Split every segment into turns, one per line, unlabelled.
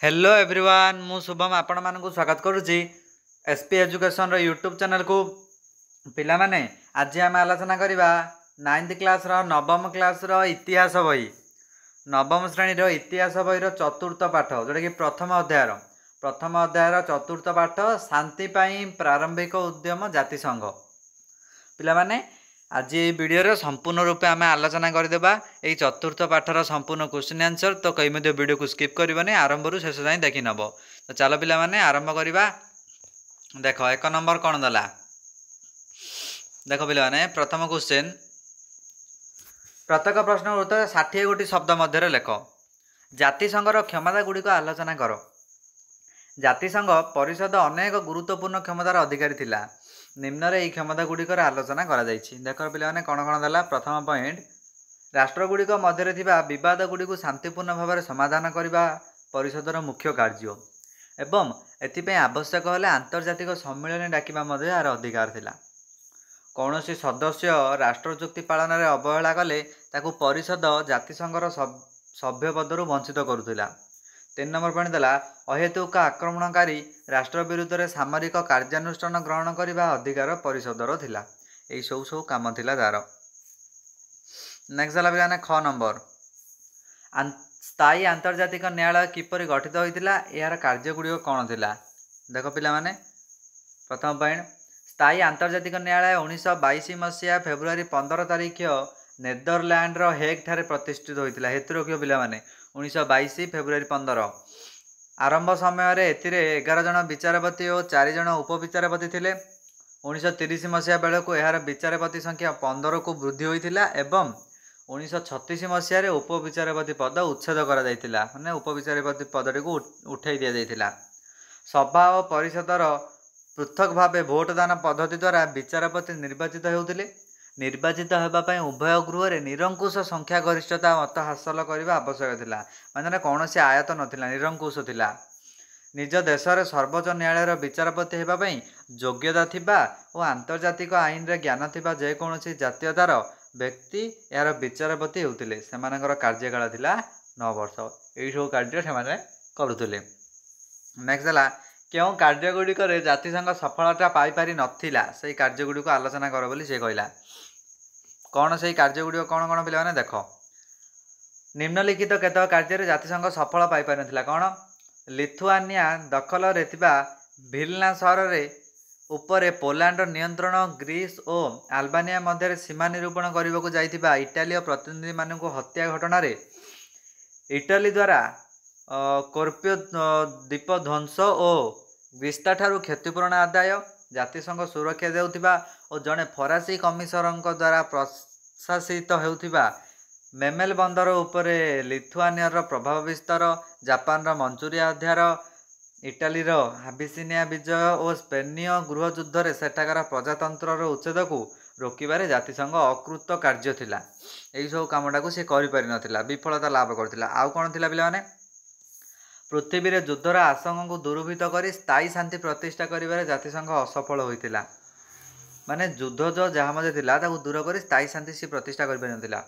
Hello everyone मु शुभम आपण मानक स्वागत करुच्ची एसपी एजुकेशन यूट्यूब चैनल को पिला माने आज आम आलोचना करवा 9th क्लास नवम क्लास इतिहास बही नवम श्रेणी इतिहास बही चतुर्थ पाठ जोटा कि प्रथम अध्याय चतुर्थ पाठ शांति पाई प्रारंभिक उद्यम जातिसंघ पिला माने आज ये वीडियो संपूर्ण रूपे आम आलोचना करदेबा यही चतुर्थ पाठर संपूर्ण क्वेश्चन आंसर तो कई वीडियो को स्किप करबनी आरंभ रू शेष जाए देखी नब तो चलो पिला माने आरंभ करवा। देख एक नंबर कौन दला देख पिला माने प्रथम क्वेश्चन प्रत्येक प्रश्न उत्तर 60 गोटी शब्द मध्य लेख जातिसंघर क्षमता गुड़िक आलोचना कर। जातिसंघ परिषद अनेक गुरुत्वपूर्ण क्षमतार अधिकारी थिला निम्न रे क्षमता गुड़िकर आलोचना करा जायछि। देख पिलाने कौन कौन देला प्रथम पॉइंट राष्ट्रगुड़िक मध्य बद गुड़ी को शांतिपूर्ण भाव में समाधान करने परिषदर मुख्य कार्य एवं एथिपाई आवश्यक हेले आंतर्जातिक सम्मेलन डाकिबा मध्य यार अधिकार थिला। कौन सदस्य राष्ट्र चुक्ति पालन में अवहेला कले ताकू परिषद जातिसंघर सभ्य पदरू वंचित करुला। 3 नंबर पॉइंट देला अहेतुक आक्रमणकारी राष्ट्र विरुद्ध में सामरिक कार्यानुष्ठान ग्रहण करने अधिकार परिषदर थिला। यही सब काम थिला तार। नेक्स्ट देला पिलाने ख नंबर स्थायी आंतर्जातिक न्यायालय किपरि गठित होइतिला यार कार्यगुड़िक कौन थिला। देख पिला माने प्रथम पॉइंट स्थायी आंतर्जातिक न्यायालय 1922 मसीहा फेब्रुआरी 15 तारीख नेदरलैंड हेग ठारे प्रतिष्ठित होइतिला। हेतु रखियो पिला माने 1922 फेब्रुआरी 15 आरंभ समय एथिरे 11 जन विचारपति और 4 जन उपविचारपति थिले। 1930 मसीहा बेल को यार विचारपति संख्या 15 को वृद्धि होइतिला एवं 1936 मसीह उपविचारपति पद उच्छेद करा जायतिला माने उपविचारपति पदटी को उठाई दिया जायतिला। सभा और परिषदर पृथक भाव भोटदान पद्धति द्वारा विचारपति निर्वाचित होउतिले। निर्वाचित होगापाई उभय गृह निरंकुश संख्या गरिष्ठता मत हासिल करने आवश्यक थिला माने कौन से आयत नथिला निरंकुश थिला। निज देश में सर्वोच्च न्यायालय विचारपति होगापाई योग्यता थिबा और आंतर्जातिक आईन रे ज्ञान थिबा जेकोसी जातीयतार व्यक्ति यार विचारपति होउतिले। सेमानकर कार्यकाल थिला 9 वर्ष। यही सब कार्य से करुले। नेक्स्ट देला क्यों कार्यगुड़िक जातिसंघ सफलता पाई पारि नथिला से कार्यगुड़ी को आलोचना कर बोली से कहला। कौन से कार्यगुड़ी कौन कौन पे देख निम्नलिखित केतक कार्य जातिसंघ सफल पाई पारि नथिला। कौन लिथुआनिया दखल रे थिबा विल्ना सहर रे उपरे पोलैंड नियंत्रण ग्रीस और अल्बानिया मध्य सीमा निरूपण करने को जाइथिबा इटाली प्रतिनिधि मानक हत्या घटना रे इटाली द्वारा कोर्पियो द्वीप ध्वंस और विस्ता ठारू क्षतिपूरण आदाय जातिसंघ सुरक्षा देउथिबा और जड़े फरासी कमिशनर द्वारा प्रशासित होउथिबा मेमेल बंदर उपरे लिथुआनियर प्रभाव विस्तार जापान मंचूरिया अध्यार इटाली हाबिसिनिया विजय और स्पेनीय गृह युद्ध में सेठाकार प्रजातंत्र उच्छेद को रोकबार जातिसंघ अकृत कार्य थिला। यही सब कामटा को सी कर विफलता लाभ करथिला। आउ कौन थिला पिला माने पृथ्वी रे युद्धर आशंका को दूरभूत कर स्थायी शांति प्रतिष्ठा करिबारे जातिसंघ असफल होइतिला। माने युद्ध जो जहाँ मजे थिला ताकू दूर कर स्थायी शांति सी प्रतिष्ठा कर पारि नथिला।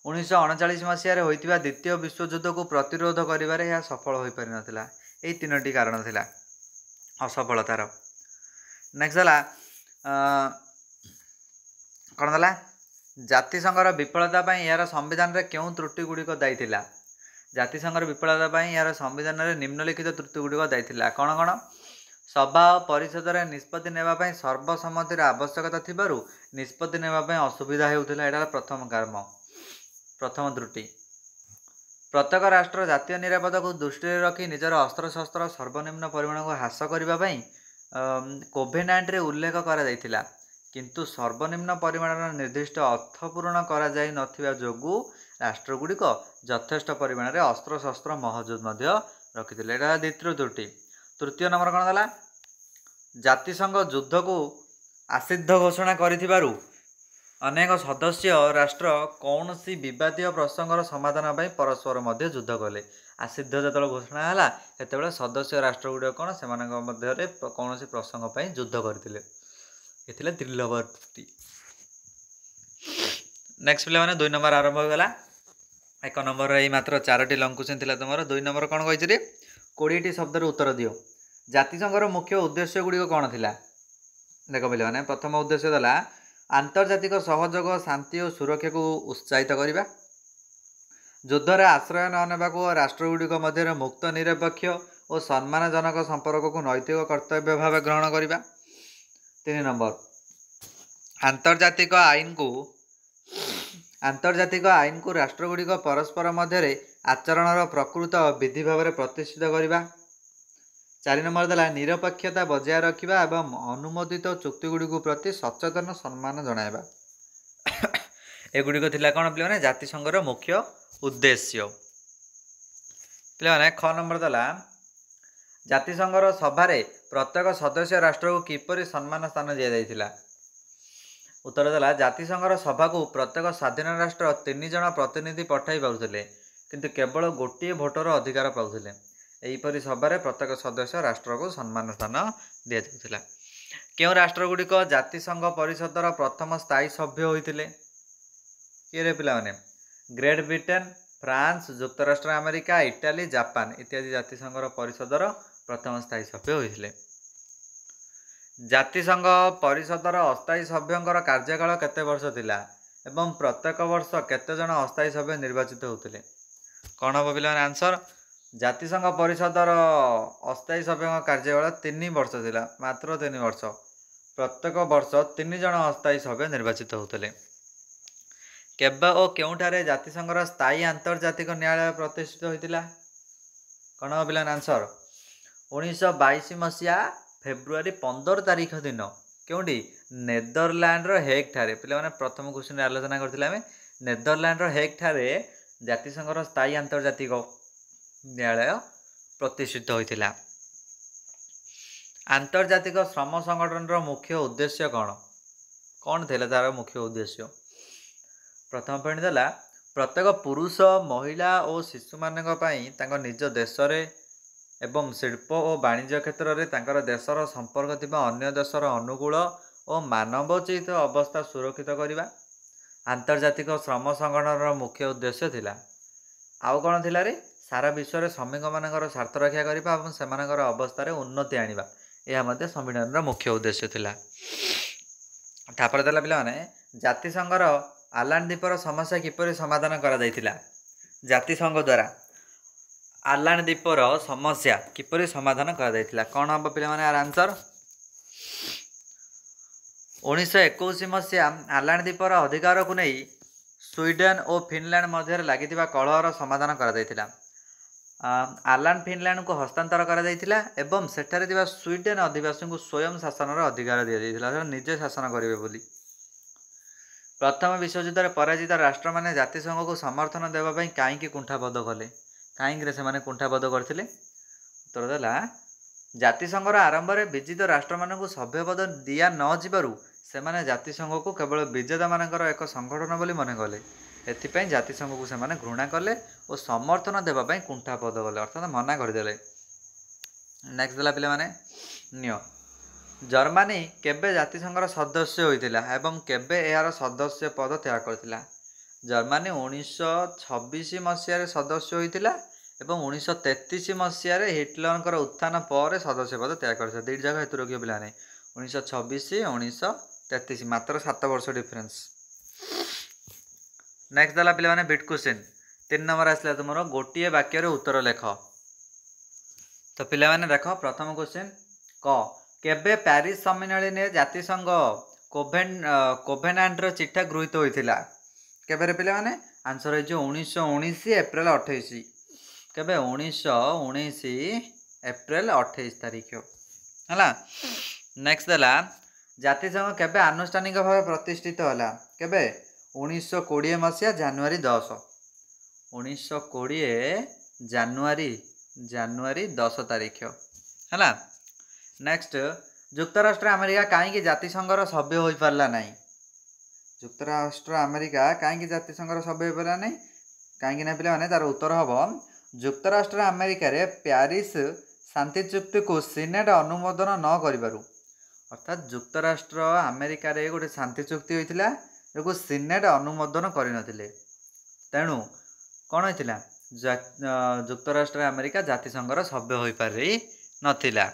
1939 मसीह होइतिबा द्वितीय विश्व युद्ध को प्रतिरोध करिबारे यह सफल होई पारि नथिला। यही 3टी कारण थिला असफलतार। नेक्स्ट देला कौन देला जातिसंघर विफलता पाई यार संविधान रे क्यों त्रुटि गुड़िक दायी थिला। जातिसंघर विफलता पाई यार संविधान रे निम्नलिखित त्रुटि गुड़िक दायी थिला। कौन कौन सभा और परिषद रे निष्पत्ति नेबा पाई सर्वसम्मतिर आवश्यकता थिबारु निष्पत्ति नेबा पाई असुविधा हेउथिला। एटा प्रथम त्रुटि। प्रत्येक राष्ट्र जातीय निरापत्ता को दृष्टि रखी निजर अस्त्र शस्त्र सर्वनिम्न परिमाण को ह्रास करने कोवेनान्ट उल्लेख करा जायतिला किंतु सर्वनिम्न परिमाण निर्दिष्ट अर्थपूर्ण करा जाय नथिबा जोगु राष्ट्रगुड़िक यथेष्ट परिमाण में अस्त्र शस्त्र महजूद रखिथिले। एटा द्वितीय त्रुटि। तृतीय नंबर कौन देला जातिसंघ युद्ध को आसिद्ध घोषणा करिथिबारु अनेक सदस्य राष्ट्र कौन सी विवादीय प्रसंगर समाधान पाई परस्पर मध्य युद्ध कले। आसिद्ध जो घोषणा है सेते सदस्य राष्ट्र गुड़ कौन से मध्य कौन सी प्रसंग पाई युद्ध करथिले। ये 3 नंबर त्रुटि। नेक्स्ट पिला माने 2 नंबर आरंभ हो गला। 1 नंबर यही मात्र 4टी लंग क्वेश्चन थिला तुमर। 2 नंबर कौन कही 20ଟି ଶବ୍ଦର ଉତ୍ତର ଦିଅ। ଜାତିସଂଘର ମୁଖ୍ୟ ଉଦ୍ଦେଶ୍ୟ ଗୁଡ଼ିକ କ'ଣ ଥିଲା? ଦେଖ ପିଲାମାନେ, ପ୍ରଥମ ଉଦ୍ଦେଶ୍ୟ ଦେଲା ଆନ୍ତର୍ଜାତିକ ସହଯୋଗ, ଶାନ୍ତି ଓ ସୁରକ୍ଷାକୁ ଉତ୍ସାହିତ କରିବା, ଯୁଦ୍ଧରେ ଆଶ୍ରୟ ନ ନେବାକୁ ଓ ରାଷ୍ଟ୍ରଗୁଡ଼ିକ ମଧ୍ୟରେ ମୁକ୍ତ, ନିରପେକ୍ଷ ଓ ସମ୍ମାନଜନକ ସମ୍ପର୍କକୁ ନୈତିକ କର୍ତ୍ତବ୍ୟ ଭାବେ ଗ୍ରହଣ କରିବା। 3 ନମ୍ବର, ଆନ୍ତର୍ଜାତିକ ଆଇନକୁ ରାଷ୍ଟ୍ରଗୁଡ଼ିକ ପରସ୍ପର ମଧ୍ୟରେ ଆଚରଣର ପ୍ରକୃତ ବିଧି ଭାବରେ ପ୍ରତିଷ୍ଠିତ କରିବା। 4 ନମ୍ବର ଦେଲା ନିରପେକ୍ଷତା ବଜାୟ ରଖିବା ଏବଂ ଅନୁମୋଦିତ ଚୁକ୍ତିଗୁଡ଼ିକୁ ପ୍ରତି ସଚେତନ ସମ୍ମାନ ଜଣାଇବା। ଏଗୁଡ଼ିକ ଥିଲା କ'ଣ ପିଲାମାନେ? ଜାତିସଂଘର ମୁଖ୍ୟ ଉଦ୍ଦେଶ୍ୟ। ପିଲାମାନେ, ख ନମ୍ବର ଦେଲା ଜାତିସଂଘର ସଭାରେ ପ୍ରତ୍ୟେକ ସଦସ୍ୟ ରାଷ୍ଟ୍ରକୁ କିପରି ସମ୍ମାନ ସ୍ଥାନ ଦିଆଯାଇଥିଲା? ଉତ୍ତର ଦେଲା ଜାତିସଂଘର ସଭାକୁ ପ୍ରତ୍ୟେକ ସ୍ୱାଧୀନ ରାଷ୍ଟ୍ର 3 ଜଣ ପ୍ରତିନିଧି ପଠାଇ ପାରୁଥିଲେ, କିନ୍ତୁ କେବଳ ଗୋଟିଏ ଭୋଟର ଅଧିକାର ପାଉଥିଲେ। ଏହିପରି ସଭାରେ ପ୍ରତ୍ୟେକ ସଦସ୍ୟ ରାଷ୍ଟ୍ରକୁ ସମ୍ମାନ ସ୍ଥାନ ଦିଆଯାଉଥିଲା। କେଉଁ ରାଷ୍ଟ୍ରଗୁଡ଼ିକ ଜାତିସଂଘ ପରିଷଦର ପ୍ରଥମ ସ୍ଥାୟୀ ସଭ୍ୟ ହୋଇଥିଲେ? କିଏରେ ପିଲାମାନେ? ଗ୍ରେଟ୍ ବ୍ରିଟେନ୍, ଫ୍ରାନ୍ସ, ଯୁକ୍ତରାଷ୍ଟ୍ର ଆମେରିକା, ଇଟାଲୀ, ଜାପାନ ଇତ୍ୟାଦି ଜାତିସଂଘର ପରିଷଦର ପ୍ରଥମ ସ୍ଥାୟୀ ସଭ୍ୟ ହୋଇଥିଲେ। ଜାତିସଂଘ ପରିଷଦର ଅସ୍ଥାୟୀ ସଭ୍ୟଙ୍କର କାର୍ଯ୍ୟକାଳ କେତେ ବର୍ଷ ଥିଲା ଏବଂ ପ୍ରତ୍ୟେକ ବର୍ଷ କେତେ ଜଣ ଅସ୍ଥାୟୀ ସଭ୍ୟ ନିର୍ବାଚିତ ହେଉଥିଲେ? କ'ଣ ହେବ ପିଲାମାନେ ଆନ୍ସର? ଜାତିସଂଘ ପରିଷଦର ଅସ୍ଥାୟୀ ସଭ୍ୟଙ୍କ କାର୍ଯ୍ୟକାଳ 3 ବର୍ଷ ଥିଲା, ମାତ୍ର 3 ବର୍ଷ। ପ୍ରତ୍ୟେକ ବର୍ଷ 3 ଜଣ ଅସ୍ଥାୟୀ ସଭ୍ୟ ନିର୍ବାଚିତ ହେଉଥିଲେ। କେବେ ଓ କେଉଁଠାରେ ଜାତିସଂଘର ସ୍ଥାୟୀ ଆନ୍ତର୍ଜାତିକ ନ୍ୟାୟାଳୟ ପ୍ରତିଷ୍ଠିତ ହୋଇଥିଲା? କ'ଣ ହେବ ପିଲାମାନେ ଆନ୍ସର? 1922 ମସିହା ଫେବୃଆରୀ 15 ତାରିଖ ଦିନ। କେଉଁଠି? ନେଦରଲ୍ୟାଣ୍ଡର ହେଗ୍ ଠାରେ। ପିଲାମାନେ, ପ୍ରଥମ କ୍ୱେଶ୍ଚିନରେ ଆଲୋଚନା କରିଥିଲେ ଆମେ ନେଦରଲ୍ୟାଣ୍ଡର ହେଗ୍ ଠାରେ ଜାତିସଂଘର ସ୍ଥାୟୀ ଆନ୍ତର୍ଜାତିକ ନ୍ୟାୟାଳୟ ପ୍ରତିଷ୍ଠିତ ହୋଇଥିଲା। ଆନ୍ତର୍ଜାତିକ ଶ୍ରମ ସଂଗଠନର ମୁଖ୍ୟ ଉଦ୍ଦେଶ୍ୟ କ'ଣ? କ'ଣ ଥିଲା ତାର ମୁଖ୍ୟ ଉଦ୍ଦେଶ୍ୟ? ପ୍ରଥମ ପଏଣ୍ଟ ଦେଲା ପ୍ରତ୍ୟେକ ପୁରୁଷ, ମହିଳା ଓ ଶିଶୁମାନଙ୍କ ପାଇଁ ତାଙ୍କ ନିଜ ଦେଶରେ ଏବଂ ଶିଳ୍ପ ଓ ବାଣିଜ୍ୟ କ୍ଷେତ୍ରରେ ତାଙ୍କର ଦେଶର ସମ୍ପର୍କ ଥିବା ଅନ୍ୟ ଦେଶର ଅନୁକୂଳ ଓ ମାନବୋଚିତ ଅବସ୍ଥା ସୁରକ୍ଷିତ କରିବା ଆନ୍ତର୍ଜାତିକ ଶ୍ରମ ସଂଗଠନର ମୁଖ୍ୟ ଉଦ୍ଦେଶ୍ୟ ଥିଲା। ଆଉ କ'ଣ ଥିଲା ରେ? ସାରା ବିଶ୍ୱରେ ଶ୍ରମିକମାନଙ୍କର ସ୍ୱାର୍ଥ ରକ୍ଷା କରିବା ଏବଂ ସେମାନଙ୍କର ଅବସ୍ଥାରେ ଉନ୍ନତି ଆଣିବା। ଏହା ମଧ୍ୟ ସମ୍ମିଳନୀର ମୁଖ୍ୟ ଉଦ୍ଦେଶ୍ୟ ଥିଲା। ତାପରେ ଦେଲା ପିଲାମାନେ ଜାତିସଂଘର ଆଲାଣ୍ଡ ଦ୍ୱୀପର ସମସ୍ୟା କିପରି ସମାଧାନ କରାଯାଇଥିଲା? ଜାତିସଂଘ ଦ୍ୱାରା ଆଲାଣ୍ଡ ଦ୍ୱୀପର ସମସ୍ୟା କିପରି ସମାଧାନ କରାଯାଇଥିଲା? କ'ଣ ହେବ ପିଲାମାନେ ଆର ଆନ୍ସର? 1921 ମସିହା ଆଲାଣ୍ଡ ଦ୍ୱୀପର ଅଧିକାରକୁ ନେଇ ସ୍ୱିଡେନ୍ ଓ ଫିନଲ୍ୟାଣ୍ଡ ମଧ୍ୟରେ ଲାଗିଥିବା କଳହର ସମାଧାନ କରାଯାଇଥିଲା। ଆଲାଣ୍ଡ ଫିନଲ୍ୟାଣ୍ଡକୁ ହସ୍ତାନ୍ତର କରାଯାଇଥିଲା ଏବଂ ସେଠାରେ ଥିବା ସ୍ୱିଡେନ୍ ଅଧିବାସୀଙ୍କୁ ସ୍ୱୟଂ ଶାସନର ଅଧିକାର ଦିଆଯାଇଥିଲା, ନିଜେ ଶାସନ କରିବେ ବୋଲି। ପ୍ରଥମ ବିଶ୍ୱଯୁଦ୍ଧରେ ପରାଜିତ ରାଷ୍ଟ୍ରମାନେ ଜାତିସଂଘକୁ ସମର୍ଥନ ଦେବା ପାଇଁ କାହିଁକି କୁଣ୍ଠାବୋଧ କଲେ? କାହିଁକିରେ ସେମାନେ କୁଣ୍ଠାବୋଧ କରିଥିଲେ? ଉତ୍ତର ଦେଲା ଜାତିସଂଘର ଆରମ୍ଭରେ ବିଜିତ ରାଷ୍ଟ୍ରମାନଙ୍କୁ ସଭ୍ୟପଦ ଦିଆ ନ ଯିବାରୁ ସେମାନେ ଜାତିସଂଘକୁ କେବଳ ବିଜେତାମାନଙ୍କର ଏକ ସଂଗଠନ ବୋଲି ମନେ କଲେ। ଏଥିପାଇଁ ଜାତିସଂଘକୁ ସେମାନେ ଘୃଣା କଲେ ଓ ସମର୍ଥନ ଦେବା ପାଇଁ କୁଣ୍ଠାବୋଧ କଲେ, ଅର୍ଥାତ୍ ମନା କରିଦେଲେ। ନେକ୍ସଟ ଦେଲା ପିଲାମାନେ ନିଅ ଜର୍ମାନୀ କେବେ ଜାତିସଂଘର ସଦସ୍ୟ ହୋଇଥିଲା ଏବଂ କେବେ ଏହାର ସଦସ୍ୟ ପଦ ତ୍ୟାଗ କରିଥିଲା? ଜର୍ମାନୀ 1926 ମସିହାରେ ସଦସ୍ୟ ହୋଇଥିଲା ଏବଂ 1933 ମସିହାରେ ହିଟଲରଙ୍କର ଉତ୍ଥାନ ପରେ ସଦସ୍ୟ ପଦ ତ୍ୟାଗ କରିଥିଲା। ଦୁଇଟି ଯାକ ହେତୁ ରଖିବ ପିଲାମାନେ, 1926 1933, ମାତ୍ର 7 ବର୍ଷ ଡିଫରେନ୍ସ। ନେକ୍ସଟ ଦେଲା ପିଲାମାନେ ବିଟ୍ କ୍ୱେଶ୍ଚିନ୍। 3 ନମ୍ବର ଆସିଲା ତୁମର ଗୋଟିଏ ବାକ୍ୟରେ ଉତ୍ତର ଲେଖ। ତ ପିଲାମାନେ ଦେଖ ପ୍ରଥମ କ୍ୱେଶ୍ଚିନ୍ କ କେବେ ପ୍ୟାରିସ ସମ୍ମିଳନୀରେ ଜାତିସଂଘ କୋଭେନାଣ୍ଟର ଚିଠା ଗୃହୀତ ହୋଇଥିଲା? କେବେରେ ପିଲାମାନେ? ଆନ୍ସର ହେଇଯିବ 1919 ଏପ୍ରିଲ 28। କେବେ? 1919 ଏପ୍ରିଲ 28 ତାରିଖ ହେଲା। ନେକ୍ସଟ ଦେଲା ଜାତିସଂଘ କେବେ ଆନୁଷ୍ଠାନିକ ଭାବେ ପ୍ରତିଷ୍ଠିତ ହେଲା? କେବେ? 1920 ମସିହା ଜାନୁଆରୀ 10। 1920 ଜାନୁଆରୀ 10 ତାରିଖ ହେଲା। ନେକ୍ସଟ ଯୁକ୍ତରାଷ୍ଟ୍ର ଆମେରିକା କାହିଁକି ଜାତିସଂଘର ସଭ୍ୟ ହୋଇପାରିଲା ନାହିଁ? ଯୁକ୍ତରାଷ୍ଟ୍ର ଆମେରିକା କାହିଁକି ଜାତିସଂଘର ସଭ୍ୟ ହୋଇପାରିଲା ନାହିଁ? କାହିଁକି ନା ପିଲାମାନେ ତାର ଉତ୍ତର ହେବ ଯୁକ୍ତରାଷ୍ଟ୍ର ଆମେରିକାରେ ପ୍ୟାରିସ ଶାନ୍ତି ଚୁକ୍ତିକୁ ସିନେଟ ଅନୁମୋଦନ ନ କରିବାରୁ। ଅର୍ଥାତ୍ ଯୁକ୍ତରାଷ୍ଟ୍ର ଆମେରିକାରେ ଗୋଟେ ଶାନ୍ତି ଚୁକ୍ତି ହୋଇଥିଲା, ଯାହାକୁ ସିନେଟ ଅନୁମୋଦନ କରିନଥିଲେ। ତେଣୁ କ'ଣ ହୋଇଥିଲା? ଯୁକ୍ତରାଷ୍ଟ୍ର ଆମେରିକା ଜାତିସଂଘର ସଭ୍ୟ ହୋଇପାରି ନଥିଲା।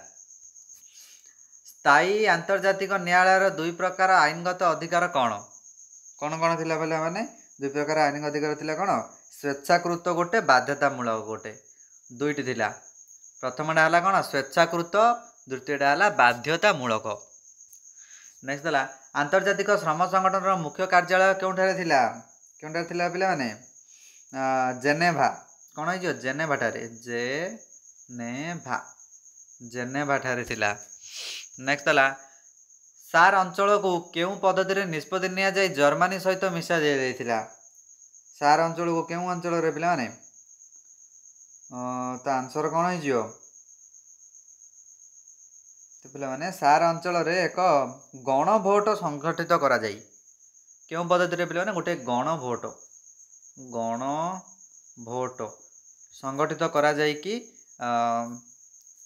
ସ୍ଥାୟୀ ଆନ୍ତର୍ଜାତିକ ନ୍ୟାୟାଳୟର ଦୁଇ ପ୍ରକାର ଆଇନଗତ ଅଧିକାର କ'ଣ କ'ଣ ଥିଲା ପିଲାମାନେ? ଦୁଇ ପ୍ରକାର ଆଇନଗତ ଅଧିକାର ଥିଲା କ'ଣ? ସ୍ୱେଚ୍ଛାକୃତ ଗୋଟେ, ବାଧ୍ୟତାମୂଳକ ଗୋଟେ, ଦୁଇଟି ଥିଲା। ପ୍ରଥମଟା ହେଲା କ'ଣ? ସ୍ୱେଚ୍ଛାକୃତ, ଦ୍ୱିତୀୟଟା ହେଲା ବାଧ୍ୟତାମୂଳକ। ନେକ୍ସଟ ହେଲା ଆନ୍ତର୍ଜାତିକ ଶ୍ରମ ସଂଗଠନର ମୁଖ୍ୟ କାର୍ଯ୍ୟାଳୟ କେଉଁଠାରେ ଥିଲା? କେଉଁଠାରେ ଥିଲା ପିଲାମାନେ? ଜେନେଭା। କ'ଣ ହେଇଯିବ? ଜେନେଭାଠାରେ, ଜେନେଭାଠାରେ ଥିଲା। ନେକ୍ସଟ ହେଲା ସାର୍ ଅଞ୍ଚଳକୁ କେଉଁ ପଦ୍ଧତିରେ ନିଷ୍ପତ୍ତି ନିଆଯାଇ ଜର୍ମାନୀ ସହିତ ମିଶା ଦିଆଯାଇଥିଲା? ସାର୍ ଅଞ୍ଚଳକୁ କେଉଁ ଅଞ୍ଚଳରେ ପିଲାମାନେ? ତା ଆନ୍ସର କ'ଣ ହେଇଯିବ? ତ ପିଲାମାନେ ସାର୍ ଅଞ୍ଚଳରେ ଏକ ଗଣ ଭୋଟ ସଂଗଠିତ କରାଯାଇ, କେଉଁ ପଦ୍ଧତିରେ ପିଲାମାନେ? ଗୋଟେ ଗଣ ଭୋଟ ସଂଗଠିତ କରାଯାଇକି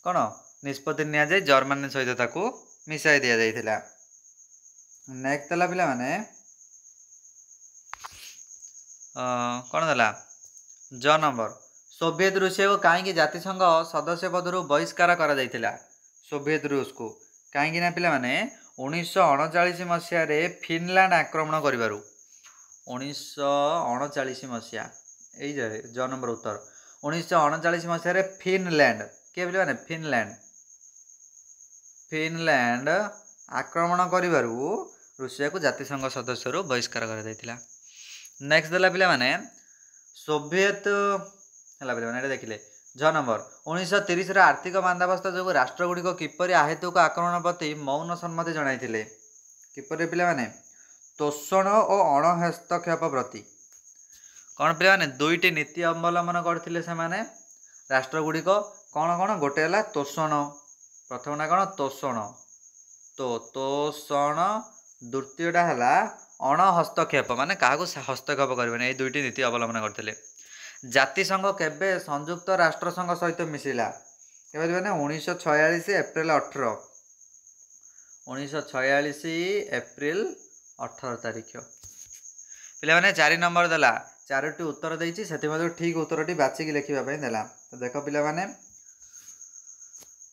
କ'ଣ ନିଷ୍ପତ୍ତି ନିଆଯାଇ ଜର୍ମାନୀ ସହିତ ତାକୁ ମିଶାଇ ଦିଆଯାଇଥିଲା। ନେକ୍ସଟ ହେଲା ପିଲାମାନେ କ'ଣ ଦେଲା? ନମ୍ବର ସୋଭିଏତ ରୁଷିଆକୁ କାହିଁକି ଜାତିସଂଘ ସଦସ୍ୟ ପଦରୁ ବହିଷ୍କାର କରାଯାଇଥିଲା? ସୋଭିଏତ ରୁଷକୁ କାହିଁକି ନା ପିଲାମାନେ 1939 ମସିହାରେ ଫିନଲାଣ୍ଡ ଆକ୍ରମଣ କରିବାରୁ, 1939 ମସିହା, ଏଇ ନମ୍ବର ଉତ୍ତର 1939 ମସିହାରେ ଫିନଲାଣ୍ଡ, କିଏ ପିଲାମାନେ? ଫିନଲାଣ୍ଡ ଆକ୍ରମଣ କରିବାରୁ ରୁଷିଆକୁ ଜାତିସଂଘ ସଦସ୍ୟରୁ ବହିଷ୍କାର କରାଯାଇଥିଲା। ନେକ୍ସଟ ଦେଲା ପିଲାମାନେ ସୋଭିଏତ ହେଲା ପିଲାମାନେ, ଏଇଟା ଦେଖିଲେ। ନମ୍ବର 1930ର ଆର୍ଥିକ ମାନ୍ଦାବସ୍ଥା ଯୋଗୁଁ ରାଷ୍ଟ୍ରଗୁଡ଼ିକ କିପରି ଆହେତୁକ ଆକ୍ରମଣ ପ୍ରତି ମୌନ ସମ୍ମତି ଜଣାଇଥିଲେ? କିପରି ପିଲାମାନେ? ତୋଷଣ ଓ ଅଣହସ୍ତକ୍ଷେପ ପ୍ରତି। କ'ଣ ପିଲାମାନେ? ଦୁଇଟି ନୀତି ଅବଲମ୍ବନ କରିଥିଲେ ସେମାନେ ରାଷ୍ଟ୍ରଗୁଡ଼ିକ। କ'ଣ? ଗୋଟେ ହେଲା ତୋଷଣ, ପ୍ରଥମଟା କ'ଣ? ତୋଷଣ, ଦ୍ୱିତୀୟଟା ହେଲା ଅଣହସ୍ତକ୍ଷେପ, ମାନେ କାହାକୁ ହସ୍ତକ୍ଷେପ କରିବେନି। ଏଇ ଦୁଇଟି ନୀତି ଅବଲମ୍ବନ କରିଥିଲେ। ଜାତିସଂଘ କେବେ ସଂଯୁକ୍ତ ରାଷ୍ଟ୍ରସଂଘ ସହିତ ମିଶିଲା? କେବେ ପିଲାମାନେ? 1946 ଏପ୍ରିଲ 18, 1946 ଏପ୍ରିଲ 18 ତାରିଖ। ପିଲାମାନେ 4 ନମ୍ବର ଦେଲା, 4ଟି ଉତ୍ତର ଦେଇଛି, ସେଥିମଧ୍ୟରୁ ଠିକ୍ ଉତ୍ତରଟି ବାଛିକି ଲେଖିବା ପାଇଁ ଦେଲା। ତ ଦେଖ ପିଲାମାନେ,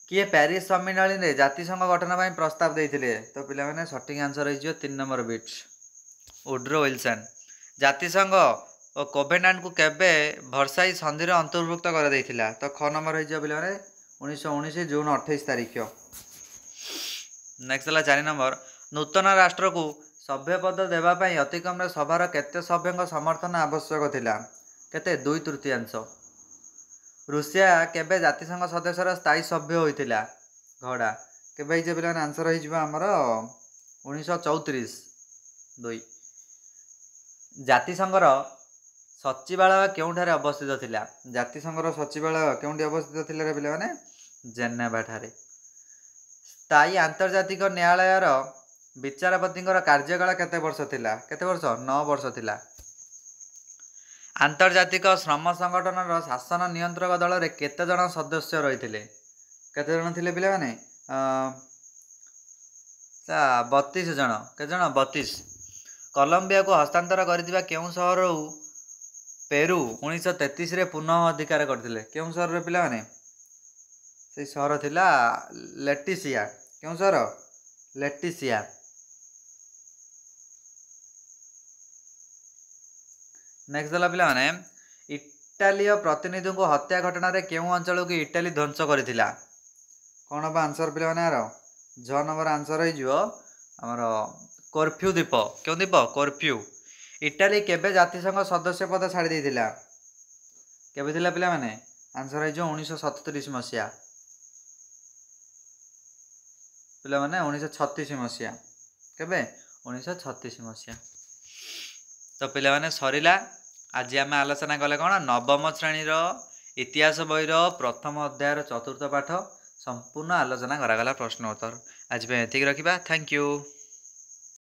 କିଏ ପ୍ୟାରିସ ସମ୍ମିଳନୀରେ ଜାତିସଂଘ ଗଠନ ପାଇଁ ପ୍ରସ୍ତାବ ଦେଇଥିଲେ? ତ ପିଲାମାନେ ସଠିକ୍ ଆନ୍ସର ହେଇଯିବ 3 ନମ୍ବର ବିଟ୍, ଉଡ୍ରୋ ୱିଲସନ୍। ଜାତିସଂଘ ଓ କୋଭେନାଣ୍ଟକୁ କେବେ ଭର୍ସାଇ ସନ୍ଧିରେ ଅନ୍ତର୍ଭୁକ୍ତ କରାଯାଇଥିଲା? ତ ଖ ନମ୍ବର ହେଇଯିବ ପିଲାମାନେ 1919 ଜୁନ 28 ତାରିଖ। ନେକ୍ସଟ ହେଲା 4 ନମ୍ବର, ନୂତନ ରାଷ୍ଟ୍ରକୁ ସଭ୍ୟପଦ ଦେବା ପାଇଁ ଅତିକମ୍ରେ ସଭାର କେତେ ସଭ୍ୟଙ୍କ ସମର୍ଥନ ଆବଶ୍ୟକ ଥିଲା? କେତେ? 2/3। ରୁଷିଆ କେବେ ଜାତିସଂଘ ସଦସ୍ୟର ସ୍ଥାୟୀ ସଭ୍ୟ ହୋଇଥିଲା? ଘଡ଼ା କେବେ ହେଇଯିବ ପିଲାମାନେ? ଆନ୍ସର ହେଇଯିବ ଆମର 1934, 2। ଜାତିସଂଘର ସଚିବାଳୟ କେଉଁଠାରେ ଅବସ୍ଥିତ ଥିଲା? ଜାତିସଂଘର ସଚିବାଳୟ କେଉଁଠି ଅବସ୍ଥିତ ଥିଲା ରେ ପିଲାମାନେ? ଜେନେଭାଠାରେ। ସ୍ଥାୟୀ ଆନ୍ତର୍ଜାତିକ ନ୍ୟାୟାଳୟର ବିଚାରପତିଙ୍କର କାର୍ଯ୍ୟକାଳ କେତେ ବର୍ଷ ଥିଲା? କେତେ ବର୍ଷ? 9 ବର୍ଷ ଥିଲା। ଆନ୍ତର୍ଜାତିକ ଶ୍ରମ ସଂଗଠନର ଶାସନ ନିୟନ୍ତ୍ରକ ଦଳରେ କେତେ ଜଣ ସଦସ୍ୟ ରହିଥିଲେ? କେତେ ଜଣ ଥିଲେ ପିଲାମାନେ? 32 ଜଣ। କେତେ ଜଣ? 32। କଲମ୍ବିଆକୁ ହସ୍ତାନ୍ତର କରିଥିବା କେଉଁ ସହରରୁ ପେରୁ 1933ରେ ପୁନଃ ଅଧିକାର କରିଥିଲେ? କେଉଁ ସହରରେ ପିଲାମାନେ? ସେଇ ସହର ଥିଲା ଲେଟିସିଆ। କେଉଁ ସହର? ଲେଟିସିଆ। ନେକ୍ସଟ ହେଲା ପିଲାମାନେ, ଇଟାଲୀୟ ପ୍ରତିନିଧିଙ୍କୁ ହତ୍ୟା ଘଟଣାରେ କେଉଁ ଅଞ୍ଚଳକୁ ଇଟାଲୀ ଧ୍ୱଂସ କରିଥିଲା? କ'ଣ ହବ ଆନ୍ସର ପିଲାମାନେ? ଆର 6 ନମ୍ବର ଆନ୍ସର ହେଇଯିବ ଆମର କର୍ଫ୍ୟୁ ଦ୍ୱୀପ। କେଉଁ ଦ୍ୱୀପ? କର୍ଫ୍ୟୁ। ଇଟାଲୀ କେବେ ଜାତିସଂଘ ସଦସ୍ୟ ପଦ ଛାଡ଼ି ଦେଇଥିଲା? କେବେ ଥିଲା ପିଲାମାନେ? ଆନ୍ସର ହେଇଯିବ 1937 ମସିହା। ପିଲାମାନେ 1936 ମସିହା। କେବେ? 1936 ମସିହା। ତ ପିଲାମାନେ ସରିଲା। ଆଜି ଆମେ ଆଲୋଚନା କଲେ କ'ଣ? ନବମ ଶ୍ରେଣୀର ଇତିହାସ ବହିର ପ୍ରଥମ ଅଧ୍ୟାୟର 4ର୍ଥ ପାଠ ସମ୍ପୂର୍ଣ୍ଣ ଆଲୋଚନା କରାଗଲା ପ୍ରଶ୍ନ ଉତ୍ତର। ଆଜି ପାଇଁ ଏତିକି ରଖିବା। Thank you.